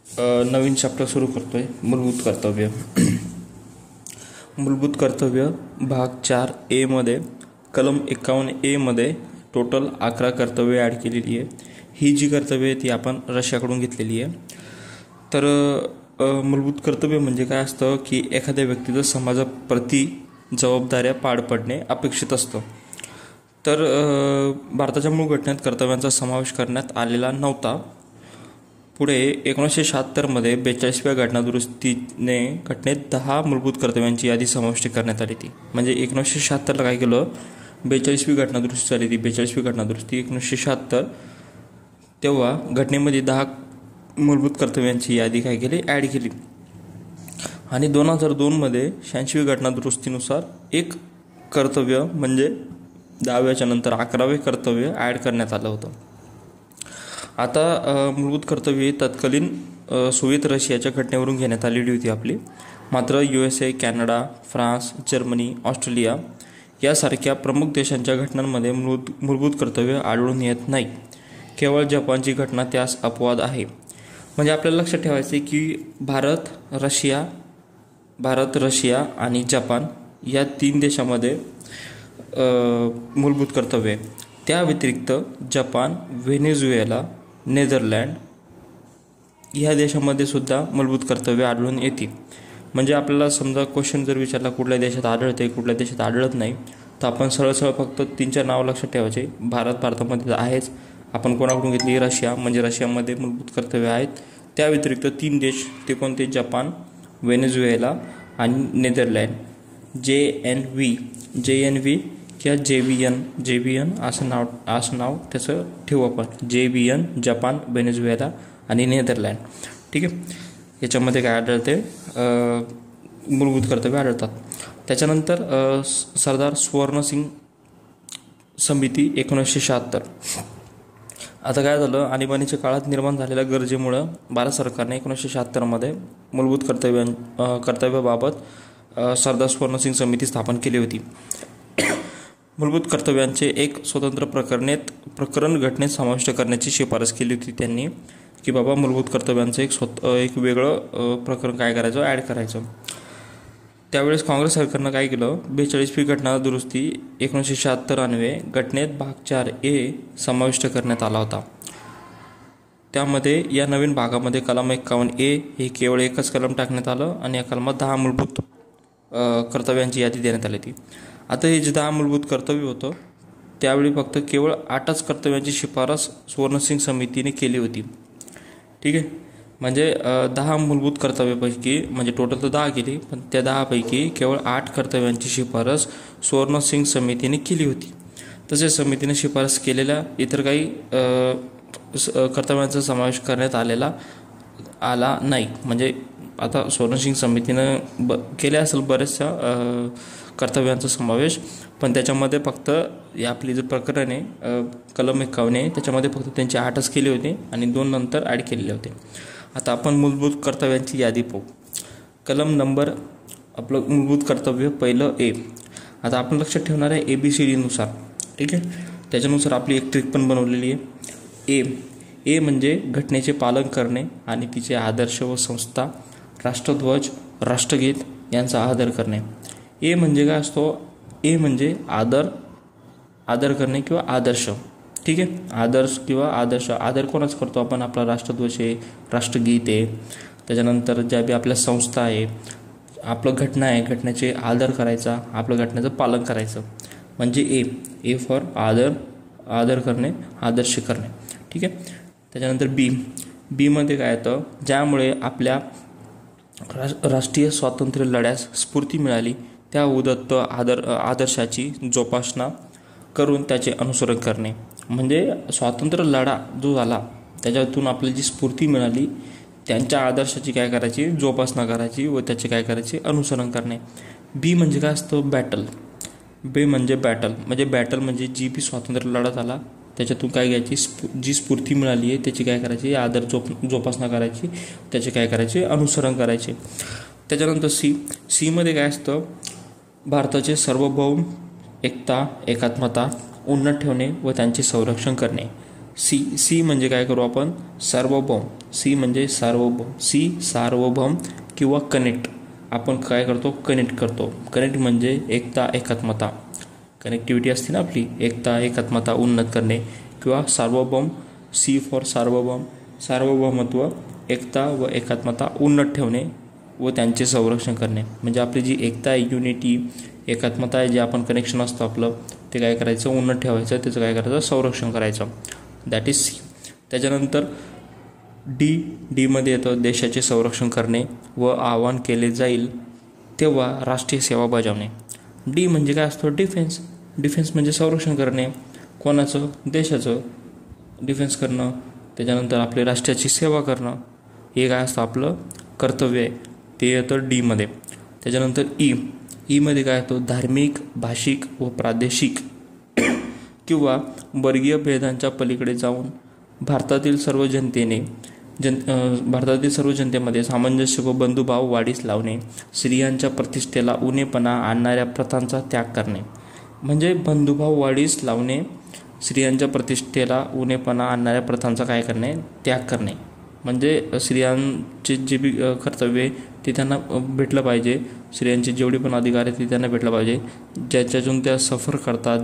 नवीन chapter सुरू करतोय. मूलभूत कर्तव्य. मूलभूत कर्तव्य भाग 4A मध्ये कलम 51A मध्ये टोटल 11 कर्तव्य ॲड केलेली आहे. ही जी कर्तव्य आहे ती आपण रशियाकडून घेतलेली आहे. तर मूलभूत कर्तव्य म्हणजे काय असतं की एखाद्या व्यक्तीचं समाजाप्रती जबाबदाऱ्या पार पडणे अपेक्षित असतं. तर भारताच्या मूळ घटनेत कर्तव्यांचा समावेश करण्यात आलेला नव्हता. पुढे 1976 42व्या घटनादुरुस्तीने घटनेत 10 मूलभूत कर्तव्यांची यादी समाविष्ट करण्यात आली ती. म्हणजे 1976 काय केलं, 42वी घटनादुरुस्ती झाली ती. 42वी घटनादुरुस्ती 1976. तेव्हा घटनेमध्ये 10 मूलभूत कर्तव्यांची यादी काय केली, ॲड केली. आणि 2002 86वी घटनादुरुस्तीनुसार एक कर्तव्य म्हणजे 10व्याच्या नंतर 11वे कर्तव्य ॲड करण्यात आलं होतं. आता मूलभूत कर्तव्ये तत्कालीन सोव्हिएत रशियाच्या घटनेवरून घेण्यात आलेली होती आपली. मात्र USA, Canada, France, Germany, Australia यासारख्या प्रमुख देशांच्या घटनांमध्ये मूलभूत कर्तव्य आढळून येत नाही. केवळ जपानची घटना त्यास अपवाद आहे. म्हणजे आपल्याला लक्षात ठेवायचं आहे की भारत, रशिया आणि जपान या 3 देशामध्ये मूलभूत कर्तव्य आहे. त्या व्यतिरिक्त जपान, व्हेनेझुएला, नेदरलँड ह्या देशामध्ये सुद्धा मूलभूत कर्तव्य आढळून येते. म्हणजे आपल्याला समजा क्वेश्चन जर विचारला कुठल्या देशात आढळते, कुठल्या देशात आढळत नाही, तर आपण सरळ फक्त 3-4 नावं लक्षात ठेवायचे. भारतामध्ये आहेच. आपण कोणाकडून घेतली, रशिया, म्हणजे रशियामध्ये मूलभूत कर्तव्य आहेत. त्या व्यतिरिक्त 3 देश ते कोणते, जपान, व्हेनेझुएला आणि नेदरलँड. JNV किंवा JVN असं नाव त्याचं ठेवू आपण. JVN, जपान, व्हेनेझुएला आणि नेदरलँड. ठीक आहे. याच्यामध्ये काय आढळते, मूलभूत कर्तव्य आढळतात. त्याच्यानंतर सरदार सुवर्णसिंग समिती 1976. आता काय झालं, आणीबाणीच्या काळात निर्माण झालेल्या गरजेमुळं भारत सरकारने 1976 मूलभूत कर्तव्याबाबत सरदार सुवर्णसिंग समिती स्थापन केली होती. मूलभूत कर्तव्यांचे एक स्वतंत्र प्रकरण घटनेत समाविष्ट करण्याची शिफारस केली होती त्यांनी, की बाबा मूलभूत कर्तव्यांचं एक वेगळं प्रकरण काय करायचं, ॲड करायचं. त्यावेळेस काँग्रेस सरकारनं काय केलं, 42वी घटना दुरुस्ती 1976 अन्वये घटनेत भाग 4A समाविष्ट करण्यात आला होता. त्यामध्ये या नवीन भागामध्ये कलम 51A हे केवळ एकच कलम टाकण्यात आलं आणि या कलमात 10 मूलभूत कर्तव्यांची यादी देण्यात आली होती. आता हे जे 10 मूलभूत कर्तव्य होतं त्यावेळी फक्त केवळ 8च कर्तव्यांची शिफारस सुवर्णसिंग समितीने केली होती. ठीक आहे. म्हणजे 10 मूलभूत कर्तव्यापैकी, म्हणजे टोटल तर 10 केली, पण त्या 10 पैकी केवळ 8 कर्तव्यांची शिफारस सुवर्णसिंग समितीने केली होती. तसेच समितीने शिफारस केलेल्या इतर काही कर्तव्यांचा समावेश करण्यात आला नाही. म्हणजे आता सुवर्णसिंग समितीनं केल्या असेल बऱ्याचशा कर्तव्यांचा समावेश, पण त्याच्यामध्ये फक्त आपली जे प्रकरण आहे कलम 51 आहे त्याच्यामध्ये फक्त त्यांची 8च केली होती आणि 2 नंतर ॲड केलेले होते. आता आपण मूलभूत कर्तव्यांची यादी पाहू. कलम नंबर आपलं मूलभूत कर्तव्य पहिलं A. आता आपण लक्षात ठेवणार आहे ABCD नुसार. ठीक आहे. त्याच्यानुसार आपली एक ट्रिक पण बनवलेली आहे. A म्हणजे घटनेचे पालन करणे आणि तिचे आदर्श व संस्था, राष्ट्रध्वज, राष्ट्रगीत यांचा आदर करणे. A म्हणजे काय असतो, A म्हणजे आदर करणे किंवा आदर्श. ठीक आहे. आदर्श किंवा आदर्श. आदर कोणाच करतो आपण, आपला राष्ट्रध्वज आहे, राष्ट्रगीत आहे, त्याच्यानंतर ज्या बी आपल्या संस्था आहे, आपलं घटना आहे, घटनेचे आदर करायचा, आपलं घटनेचं पालन करायचं. म्हणजे A फॉर आदर करणे, आदर्श करणे. ठीक आहे. त्याच्यानंतर B मध्ये काय येतं, ज्यामुळे आपल्या राष्ट्रीय स्वातंत्र्य लढ्यास स्फूर्ती मिळाली त्या उदत्त आदर्शाची जोपासना करून त्याचे अनुसरण करणे. म्हणजे स्वातंत्र्य लढा जो झाला त्याच्यातून आपल्याला जी स्फूर्ती मिळाली त्यांच्या आदर्शाची काय करायची, जोपासना करायची व त्याचे काय करायचे, अनुसरण करणे. B म्हणजे काय असतं, बॅटल. म्हणजे बॅटल म्हणजे जी बी स्वातंत्र्य लढा झाला त्याच्यातून काय घ्यायची, जी स्फूर्ती मिळाली आहे त्याची काय करायची, आदर जोपासना करायची, त्याचे काय करायचे, अनुसरण करायचे. त्याच्यानंतर C मध्ये काय असतं, भारताचे सार्वभौम, एकता, एकात्मता उन्नत ठेवणे व त्यांचे संरक्षण करणे. सी म्हणजे काय करू आपण, सार्वभौम. सी म्हणजे सार्वभौम. सी सार्वभौम किंवा कनेक्ट. आपण काय करतो, कनेक्ट करतो. कनेक्ट म्हणजे एकता एकात्मता, कनेक्टिव्हिटी असते ना आपली, एकता एकात्मता उन्नत करणे. किंवा सार्वभौम, सी फॉर सार्वभौम, सार्वभौमत्व, एकता व एकात्मता उन्नत ठेवणे व त्यांचे संरक्षण करणे. म्हणजे आपली जी एकता आहे, युनिटी, एकात्मता आहे, जे आपण कनेक्शन असतं आपलं, ते काय करायचं, उन्नत ठेवायचं, त्याचं काय करायचं, संरक्षण करायचं. That is C. त्याच्यानंतर डीमध्ये येतं देशाचे संरक्षण करणे व आवाहन केले जाईल तेव्हा राष्ट्रीय सेवा बजावणे. डी म्हणजे काय असतं, डिफेन्स. डिफेन्स म्हणजे संरक्षण करणे, कोणाचं, देशाचं डिफेन्स करणं. त्याच्यानंतर आपल्या राष्ट्राची सेवा करणं, हे काय असतं आपलं कर्तव्य आहे, ते येतं डीमध्ये. त्याच्यानंतर ईमध्ये काय येतं, धार्मिक, भाषिक व प्रादेशिक किंवा वर्गीय भेदांच्या पलीकडे जाऊन भारतातील सर्व जनतेमध्ये सामंजस्य व बंधुभाव वाढीस लावणे, स्त्रियांच्या प्रतिष्ठेला उणेपणा आणणाऱ्या प्रथांचा त्याग करणे. म्हणजे बंधुभाव वाढीस लावणे, स्त्रियांच्या प्रतिष्ठेला उणेपणा आणणाऱ्या प्रथांचा काय करणे, त्याग करणे. म्हणजे स्त्रियांचे जे बी कर्तव्य आहे ते त्यांना भेटलं पाहिजे, स्त्रियांचे जेवढे पण अधिकार आहेत ते त्यांना भेटलं पाहिजे, ज्याच्यातून त्या सफर करतात,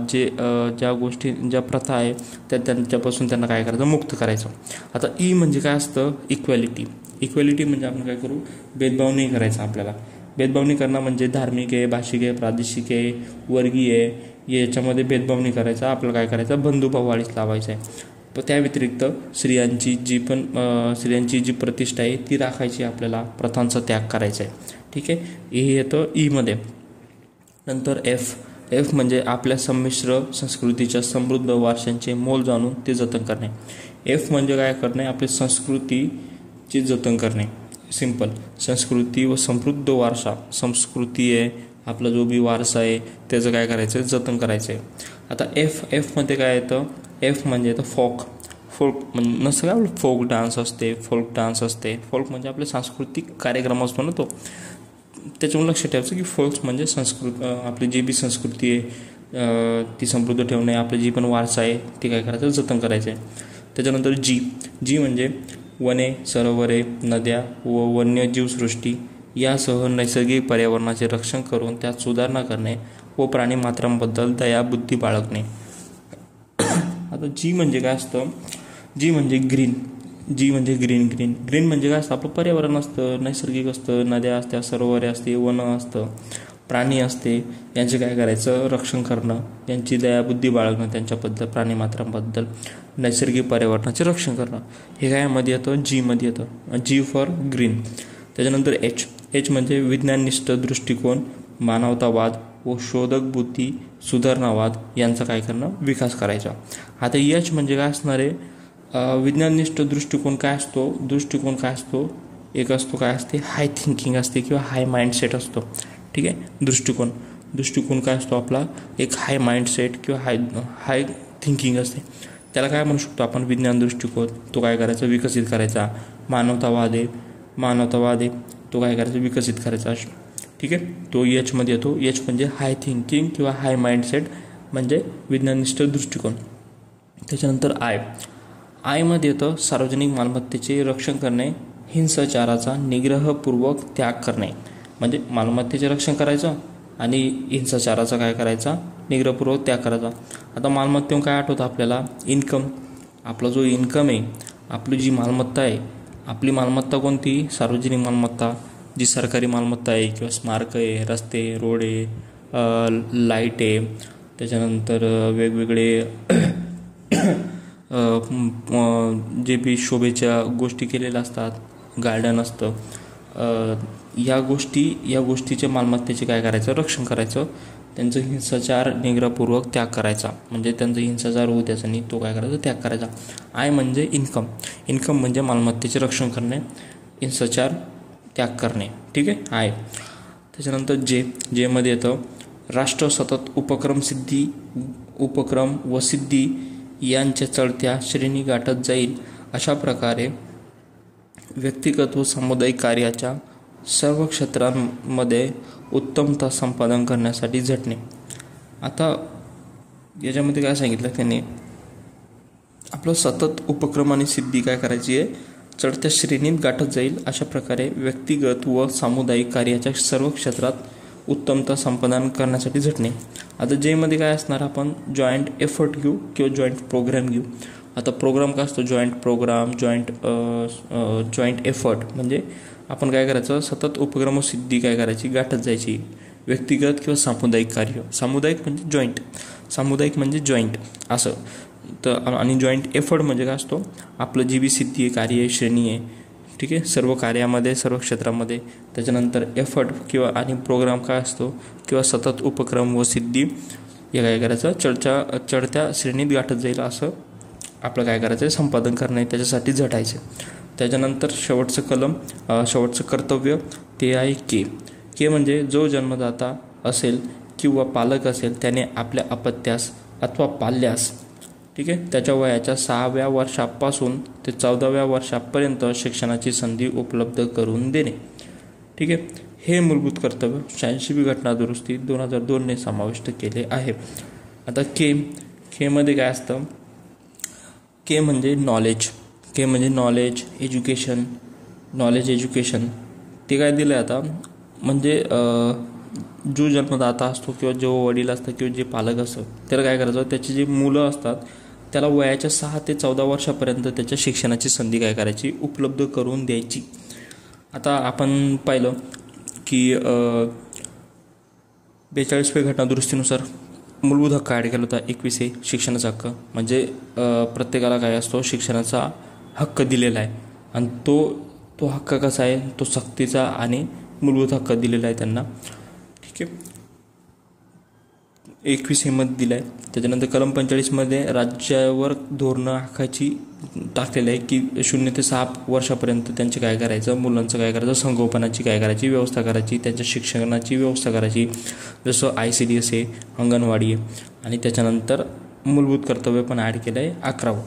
ज्या गोष्टी, ज्या प्रथा आहे त्या त्यांच्यापासून त्यांना काय करायचं, मुक्त करायचं. आता ई म्हणजे काय असतं, इक्वॅलिटी. इक्वॅलिटी म्हणजे आपण काय करू, भेदभाव नाही करायचा. आपल्याला भेदभाव नाही करणं म्हणजे धार्मिक आहे, भाषिक आहे, प्रादेशिक आहे, वर्गीय आहे, याच्यामध्ये भेदभाव नाही करायचा. आपल्याला काय करायचं, बंधुभाव वाढीस लावायचा आहे. पण त्या व्यतिरिक्त स्त्रियांची जी प्रतिष्ठा आहे ती राखायची, आपल्याला प्रथांचा त्याग करायचा आहे. ठीक आहे, हे येतं ईमध्ये. नंतर एफ म्हणजे आपल्या संमिश्र संस्कृतीच्या समृद्ध वारशांचे मोल जाणून ते जतन करणे. एफ म्हणजे काय करणे, आपली संस्कृतीचे जतन करणे. सिंपल, संस्कृती व समृद्ध वारसा, संस्कृती आहे आपला जो बी वारसा आहे त्याचं काय करायचं, जतन करायचं आहे. आता एफमध्ये काय येतं, एफ म्हणजे येतं फोक म्हणजे नसतं काय, फोक डान्स असते. फोक म्हणजे आपले सांस्कृतिक कार्यक्रम असतो ना तो, त्याच्यामुळे लक्षात ठेवायचं की फोक्स म्हणजे आपली जी बी संस्कृती आहे ती समृद्ध ठेवणे, आपली जी पण वारसा आहे ती काय करायचं, जतन करायचं आहे. त्याच्यानंतर जी म्हणजे वने, सरोवरे, नद्या व वन्यजीवसृष्टी यासह नैसर्गिक पर्यावरणाचे रक्षण करून त्यात सुधारणा करणे व प्राणीमात्रांबद्दल दया बुद्धी बाळगणे. आता जी म्हणजे काय असतं, जी म्हणजे ग्रीन. ग्रीन म्हणजे काय असतं, आपलं पर्यावरण असतं, नैसर्गिक असतं, नद्या असत्या, सरोवरे असते, वन असतं, प्राणी असते, यांचे काय करायचं, रक्षण करणं, यांची दयाबुद्धी बाळगणं, त्यांच्याबद्दल, प्राणीमात्रांबद्दल, नैसर्गिक पर्यावरणाचे रक्षण करणं. हे काय येतं, जीमध्ये येतं, जी फॉर ग्रीन. त्याच्यानंतर एच म्हणजे विज्ञाननिष्ठ दृष्टिकोन, मानवतावाद व शोधक बुद्धी, सुधारणावाद यांचा काय करणं, विकास करायचा. आता एच म्हणजे काय असणार आहे, विज्ञाननिष्ठ दृष्टिकोन काय असतो, एक असतो काय असते, हाय थिंकिंग असते किंवा हाय माइंडसेट असतो. ठीक आहे, दृष्टिकोन काय असतो आपला, एक हाय माइंडसेट किंवा हाय थिंकिंग असते, त्याला काय म्हणू शकतो आपण, विज्ञान दृष्टिकोन. तो काय करायचा, विकसित करायचा. मानवतावाद आहे तो काय करायचा, विकसित करायचा. ठीक आहे, तो एचमध्ये येतो. एच म्हणजे हाय थिंकिंग किंवा हाय माइंडसेट म्हणजे विज्ञाननिष्ठ दृष्टिकोन. त्याच्यानंतर आयमध्ये येतं सार्वजनिक मालमत्तेचे रक्षण करणे, हिंसाचाराचा निग्रहपूर्वक त्याग करणे. म्हणजे मालमत्तेचे रक्षण करायचं आणि हिंसाचाराचा काय करायचा, निग्रहपूर्वक त्याग करायचा. आता मालमत्तेवर काय आठवतं आपल्याला, इन्कम. आपला जो इन्कम आहे, आपली जी मालमत्ता आहे, आपली मालमत्ता कोणती, सार्वजनिक मालमत्ता, जी सरकारी मालमत्ता आहे किंवा स्मारक आहे, रस्ते, रोड आहे, लाईट आहे, त्याच्यानंतर वेगवेगळे जे बी शोभेच्या गोष्टी केलेल्या असतात, गार्डन असतं, या गोष्टीच्या मालमत्तेचे काय करायचं, रक्षण करायचं, त्यांचं हिंसाचार निग्रहपूर्वक त्याग करायचा. म्हणजे त्यांचं हिंसाचार होऊ द्यायचा नाही, तो काय करायचा, त्याग करायचा. आय म्हणजे इन्कम म्हणजे मालमत्तेचे रक्षण करणे, हिंसाचार त्याग करणे. ठीक आहे, आय. त्याच्यानंतर जेमध्ये येतं राष्ट्र सतत उपक्रम व सिद्धी यांच्या चढत्या श्रेणी गाठत जाईल, अशा प्रकारे व्यक्तिगत व सामुदायिक कार्याच्या सर्व क्षेत्रांमध्ये उत्तमता संपादन करण्यासाठी झटणे. आता याच्यामध्ये काय सांगितलं त्यांनी, आपलं सतत उपक्रम आणि सिद्धी काय करायची आहे, चढत्या श्रेणीत गाठत जाईल. अशा प्रकारे व्यक्तिगत व सामुदायिक कार्याच्या सर्व क्षेत्रात उत्तमता संपादन करण्यासाठी झटणे. आता जेमध्ये काय असणार, आपण जॉईंट एफर्ट घेऊ किंवा जॉईंट प्रोग्राम घेऊ. आता प्रोग्राम काय असतो, जॉईंट प्रोग्राम, जॉईंट एफर्ट म्हणजे आपण काय करायचं, सतत उपक्रम व सिद्धी काय करायची, गाठत जायची. व्यक्तिगत किंवा सामुदायिक कार्य, सामुदायिक म्हणजे जॉईंट, सामुदायिक म्हणजे जॉईंट असं तर. आणि जॉईंट एफर्ट म्हणजे काय असतो, आपलं जी बी सिद्धी आहे, कार्य आहे, श्रेणी आहे, ठीक आहे, सर्व कार्यामध्ये सर्व क्षेत्रामध्ये. त्याच्यानंतर एफर्ट किंवा आणि प्रोग्राम काय असतो किंवा सतत उपक्रम व सिद्धी हे काय करायचं, चढत्या श्रेणीत गाठत जाईल असं आपलं काय करायचं आहे, संपादन करणे, त्याच्यासाठी झटायचं. त्याच्यानंतर शेवटचं कर्तव्य ते आहे के म्हणजे जो जन्मदाता असेल किंवा पालक असेल त्याने आपल्या अपत्यास अथवा पाल्यास, ठीक आहे, त्याच्या वयाच्या 6व्या वर्षापासून ते 14व्या वर्षापर्यंत शिक्षणाची संधी उपलब्ध करून देणे. ठीक आहे, हे मूलभूत कर्तव्य 86वी घटना दुरुस्ती 2002ने समाविष्ट केले आहे. आता केमध्ये काय असतं, के म्हणजे नॉलेज एज्युकेशन ते काय दिलं आहे आता, म्हणजे जो जन्मदाता असतो किंवा जो वडील असतात किंवा जे पालक असतात त्याला काय करायचं, त्याची जी मुलं असतात त्याला वयाच्या 6 ते 14 वर्षापर्यंत त्याच्या शिक्षणाची संधी काय करायची, उपलब्ध करून द्यायची. आता आपण पाहिलं की 42वी घटना दुरुस्तीनुसार मूलभूत हक्क ॲड केला होता. 21 शिक्षणाचा हक्क म्हणजे प्रत्येकाला काय असतो, शिक्षणाचा हक्क दिलेला आहे. आणि तो हक्क कसा आहे, तो सक्तीचा आणि मूलभूत हक्क दिलेला आहे त्यांना. ठीक आहे, 21 मध्ये दिला आहे. त्याच्यानंतर कलम 45मध्ये राज्यावर धोरणं आखायची टाकलेलं आहे की 0 ते 6 वर्षापर्यंत त्यांचे काय करायचं, मुलांचं काय करायचं, संगोपनाची काय करायची व्यवस्था करायची, त्यांच्या शिक्षणाची व्यवस्था करायची. जसं ICDS आहे, अंगणवाडी आहे. आणि त्याच्यानंतर मूलभूत कर्तव्य पण ॲड केलं आहे 11वं.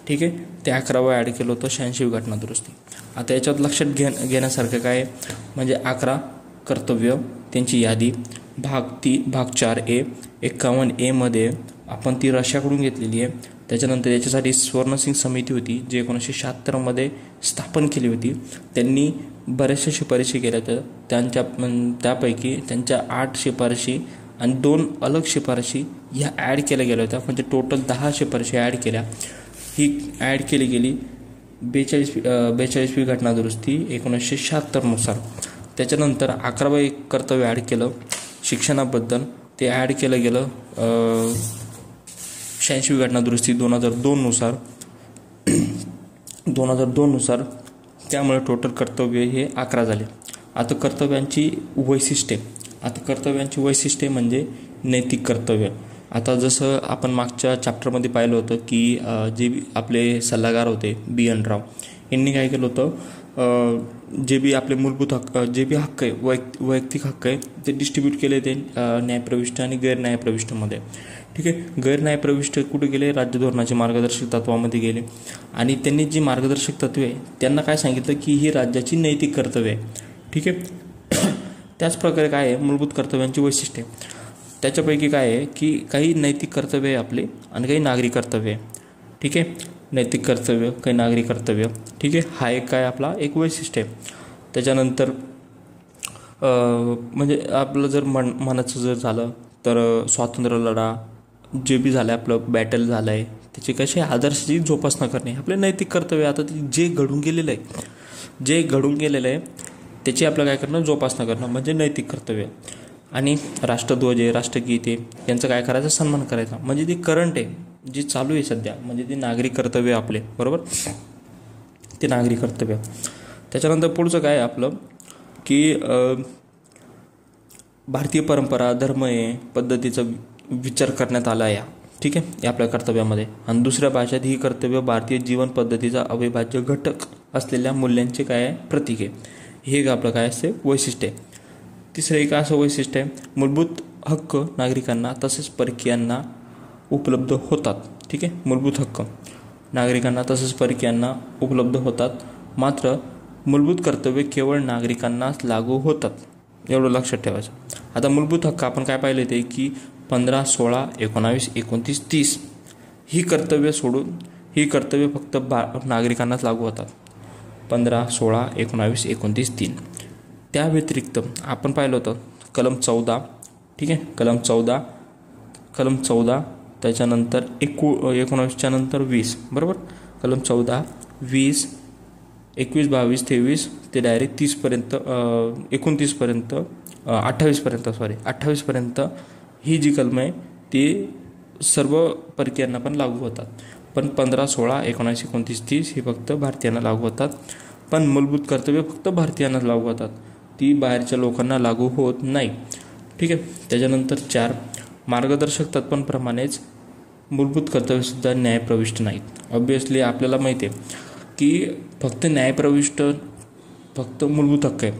ठीक आहे, ते 11वं ॲड केलं होतं 86वी घटना दुरुस्ती. आता याच्यात लक्षात घेण्यासारखं काय म्हणजे 11 कर्तव्य त्यांची यादी भाग 4A 51A मध्ये आपण ती रशियाकडून घेतलेली आहे. त्याच्यानंतर याच्यासाठी स्वर्णसिंग समिती होती जी 1976 मध्ये स्थापन केली होती. त्यांनी बऱ्याचशा शिफारशी केल्या तर त्यापैकी त्यांच्या 8 शिफारशी आणि 2 अलग शिफारशी ह्या ॲड केल्या गेल्या होत्या. म्हणजे टोटल 10 शिफारशी ॲड केल्या. ही ॲड केली गेली 42वी घटना दुरुस्ती 1976 नुसार. त्याच्यानंतर 11वं एक कर्तव्य ॲड केलं शिक्षणाबद्दल, ते ॲड केलं गेलं 86वी घटना दुरुस्ती 2002 नुसार. त्यामुळे टोटल कर्तव्य हे 11 झाले. आता कर्तव्यांची वैशिष्ट्ये म्हणजे नैतिक कर्तव्य. आता जसं आपण मागच्या चॅप्टरमध्ये पाहिलं होतं की जे आपले सल्लागार होते BN राव यांनी काय केलं होतं, जे बी आपले मूलभूत हक्क, जे बी हक्क आहे, वैयक्तिक हक्क आहे ते डिस्ट्रीब्यूट केले ते न्यायप्रविष्ट आणि गैरन्यायप्रविष्टमध्ये. ठीक आहे, गैरन्यायप्रविष्ट कुठे गेले, राज्य धोरणाचे मार्गदर्शक तत्वामध्ये गेले. आणि त्यांनी जी मार्गदर्शक तत्वे आहे त्यांना काय सांगितलं की ही राज्याची नैतिक कर्तव्य आहे. ठीक आहे, त्याचप्रकारे काय आहे मूलभूत कर्तव्यांची वैशिष्ट्ये. त्याच्यापैकी काय आहे की काही नैतिक कर्तव्य आहे आपले आणि काही नागरी कर्तव्य आहे. ठीक आहे, नैतिक कर्तव्य काही नागरी कर्तव्य. ठीक आहे, हा एक काय आपला एक वैशिष्ट्य आहे. त्याच्यानंतर म्हणजे आपलं जर म्हणायचं जर झालं तर स्वातंत्र्य लढा जे बी झालं आहे, आपलं बॅटल झालं आहे, त्याची कशी आदर्शाची जोपासना करणे आपले नैतिक कर्तव्य. आता जे घडून गेलेलं आहे त्याची आपलं काय करणं, जोपासना करणं म्हणजे नैतिक कर्तव्य. आणि राष्ट्रध्वज आहे, राष्ट्रगीत आहे, यांचं काय करायचं, सन्मान करायचा. म्हणजे ती करंट आहे, जी चालू आहे सध्या, म्हणजे ती नागरिक कर्तव्य आपले, बरोबर, ते नागरिक कर्तव्य. त्याच्यानंतर पुढचं काय आपलं की भारतीय परंपरा, धर्म आहे, पद्धतीचा विचार करण्यात आला आहे. ठीक आहे, या आपल्या कर्तव्यामध्ये. आणि दुसऱ्या भाषेत ही कर्तव्य भारतीय जीवन पद्धतीचा अविभाज्य घटक असलेल्या मूल्यांचे काय आहे, प्रतीक आहे. हे आपलं काय असते, वैशिष्ट्य आहे. तिसरं एक असं वैशिष्ट्य आहे, मूलभूत हक्क नागरिकांना तसेच परकीयांना उपलब्ध होतात. ठीक आहे, मूलभूत हक्क नागरिकांना तसेच परकीयांना उपलब्ध होतात, मात्र मूलभूत कर्तव्य केवळ नागरिकांनाच लागू होतात, एवढं लक्षात ठेवायचं. आता मूलभूत हक्क आपण काय पाहिले ते की 15, 16, 19, 29, 30 ही कर्तव्य सोडून ही कर्तव्य फक्त नागरिकांनाच लागू होतात. 15, 16, 19, 29, 3. त्या व्यतिरिक्त आपण पाहिलं होतं कलम 14, ठीक आहे, कलम 14 त्याच्यानंतर 19च्या नंतर 20, बरोबर. कलम 14, 20, 21, 22, 23 ते डायरेक्ट 30पर्यंत 29पर्यंत 28पर्यंत ही जी कलम आहे ती सर्व परकीयांना पण लागू होतात. पण 15, 16, 19, 29, 30 ही फक्त भारतीयांना लागू होतात. पण मूलभूत कर्तव्य फक्त भारतीयांना लागू होतात, ती बाहेरच्या लोकांना लागू होत नाही, ठीक आहे. त्याच्यानंतर 4, मार्गदर्शक तत्वांप्रमाणेच मूलभूत कर्तव्यसुद्धा न्यायप्रविष्ट नाहीत. ऑब्वियसली आपल्याला माहिती आहे की फक्त न्यायप्रविष्ट फक्त मूलभूत हक्क आहे.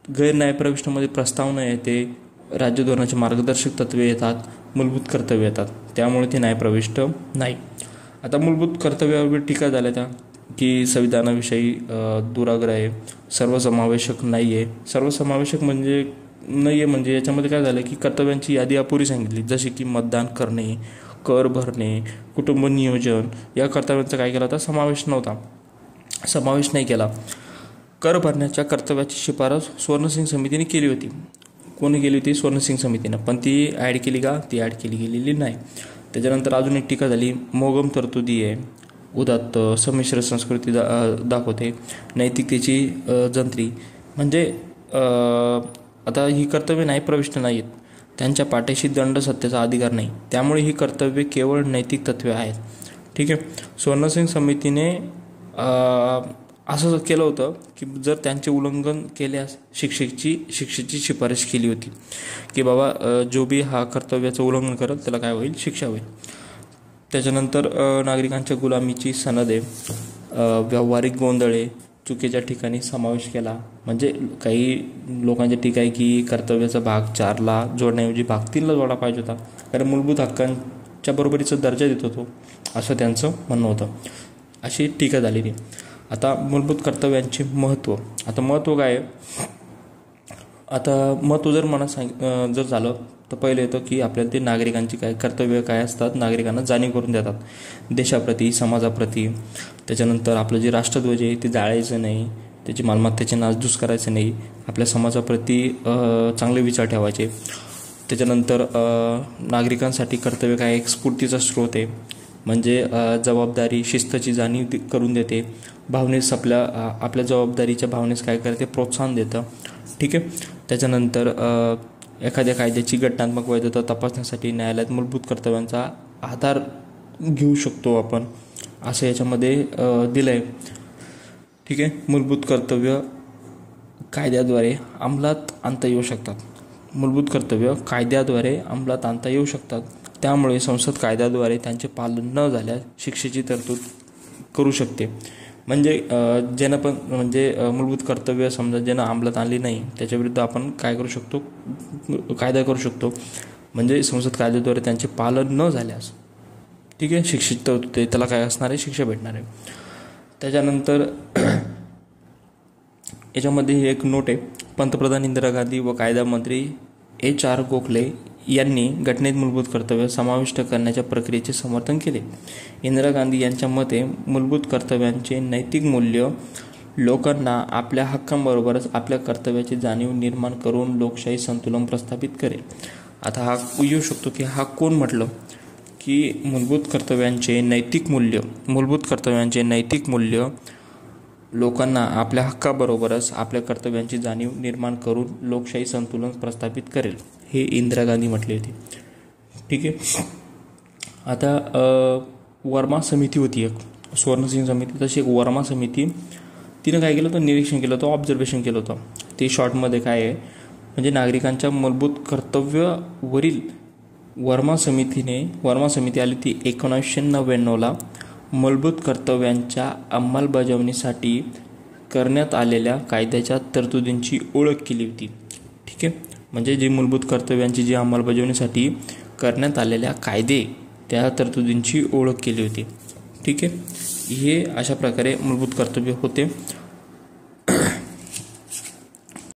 गैर न्यायप्रविष्टमध्ये प्रस्तावना येते, राज्यधोरणाचे मार्गदर्शक तत्त्वे येतात, मूलभूत कर्तव्य येतात, त्यामुळे ते न्यायप्रविष्ट नाही. आता मूलभूत कर्तव्यावर टीका झाल्या त्या की संविधानाविषयी दुराग्रह आहे, सर्वसमावेशक नाही आहे. सर्वसमावेशक म्हणजे याच्यामध्ये काय झालं की कर्तव्यांची यादी अपुरी सांगितली, जसे की मतदान करणे, कर भरणे, कुटुंब नियोजन या कर्तव्यांचा काय केला होता, समावेश नाही केला. कर भरण्याच्या कर्तव्याची शिफारस स्वर्णसिंग समितीने केली होती. कोणी केली होती? स्वर्णसिंग समितीनं. पण ती ॲड केली का? ती ॲड केली गेलेली नाही. त्याच्यानंतर अजून एक टीका झाली, मोगम तरतुदी आहे, उदात्त संमिश्र संस्कृती दाखवते, नैतिकतेची जंत्री. म्हणजे आता ही कर्तव्य न्यायप्रविष्ट नाहीत, त्यांच्या पाठीशी दंड सत्तेचा अधिकार नाही, त्यामुळे ही कर्तव्य केवळ नैतिक तत्त्वे आहेत, ठीक आहे. स्वर्णसिंग समितीने असं केलं होतं की जर त्यांचे उल्लंघन केल्यास शिक्षेची शिफारस केली होती की बाबा जो बी हा कर्तव्याचं उल्लंघन करेल त्याला काय होईल, शिक्षा होईल. त्याच्यानंतर नागरिकांच्या गुलामीची सनद आहे, व्यावहारिक गोंधळे चुकीच्या ठिकाणी समावेश केला. म्हणजे काही लोकांची टीका आहे की कर्तव्याचा भाग 4ला जोडण्याऐवजी भाग 3ला जोडला पाहिजे होता, कारण मूलभूत हक्कांच्या बरोबरीचा दर्जा देत होतो असं त्यांचं म्हणणं होतं. अशी टीका झालेली. आता मूलभूत कर्तव्यांचे महत्त्व. आता महत्त्व काय आहे? आता महत्त्व जर झालं तर पहिलं येतं की आपल्याला ते नागरिकांची काय कर्तव्य काय असतात नागरिकांना जाणीव करून देतात, देशाप्रती, समाजाप्रती. त्याच्यानंतर आपलं जे राष्ट्रध्वज आहे ते जाळायचं नाही, त्याची मालमत्तेचे नासधूस करायचं नाही, आपल्या समाजाप्रती चांगले विचार ठेवायचे. त्याच्यानंतर नागरिकांसाठी कर्तव्य काय एक स्फूर्तीचा स्रोत आहे, म्हणजे जबाबदारी शिस्तची जाणीव करून देते, भावनेस आपल्या जबाबदारीच्या भावनेस काय करते, प्रोत्साहन देतं, ठीक आहे. त्याच्यानंतर एखाद्या कायद्याची घटनात्मक वैधता तपासण्यासाठी न्यायालयात मूलभूत कर्तव्यांचा आधार घेऊ शकतो आपण, असं याच्यामध्ये दिलं आहे, ठीक आहे. मूलभूत कर्तव्य कायद्याद्वारे अंमलात आणता येऊ शकतात. मूलभूत कर्तव्य कायद्याद्वारे अंमलात आणता येऊ शकतात, त्यामुळे संसद कायद्याद्वारे त्यांचे पालन न झाल्यास शिक्षेची तरतूद करू शकते. म्हणजे ज्यानं पण मूलभूत कर्तव्य समजा ज्यानं अंमलात आणली नाही त्याच्याविरुद्ध आपण काय करू शकतो, कायदा करू शकतो. म्हणजे संसद कायद्याद्वारे त्यांचे पालन न झाल्यास, ठीक आहे, शिक्षित तरतूद त्याला काय असणार आहे, शिक्षा भेटणार आहे. त्याच्यानंतर याच्यामध्ये एक नोट आहे, पंतप्रधान इंदिरा गांधी व कायदा मंत्री HR गोखले यांनी घटनेत मूलभूत कर्तव्य समाविष्ट करण्याच्या प्रक्रियेचे समर्थन केले. इंदिरा गांधी यांच्या मते मूलभूत कर्तव्यांचे नैतिक मूल्य लोकांना आपल्या हक्कांबरोबरच आपल्या कर्तव्याची जाणीव निर्माण करून लोकशाही संतुलन प्रस्थापित करेल. आता हा येऊ शकतो की हा कोण म्हटलं की मूलभूत कर्तव्यांचे नैतिक मूल्य लोकांना आपल्या हक्काबरोबरच आपल्या कर्तव्यांची जाणीव निर्माण करून लोकशाही संतुलन प्रस्थापित करेल, हे इंदिरा गांधी म्हटले होते, ठीक आहे. आता वर्मा समिती होती एक, स्वर्णसिंग समिती, तशी एक वर्मा समिती, तिनं काय केलं होतं, निरीक्षण केलं होतं, ऑब्झर्वेशन केलं होतं. ते शॉर्टमध्ये काय आहे, म्हणजे नागरिकांच्या मूलभूत कर्तव्यावरील वर्मा समिती आली ती 1999ला मूलभूत कर्तव्यांच्या अंमलबजावणीसाठी करण्यात आलेल्या कायद्याच्या तरतुदींची ओळख केली होती, ठीक आहे. म्हणजे जी मूलभूत कर्तव्यांची जी अंमलबजावणीसाठी करण्यात आलेल्या कायदे त्या तरतुदींची ओळख केली होती, ठीक आहे. हे अशा प्रकारे मूलभूत कर्तव्य होते.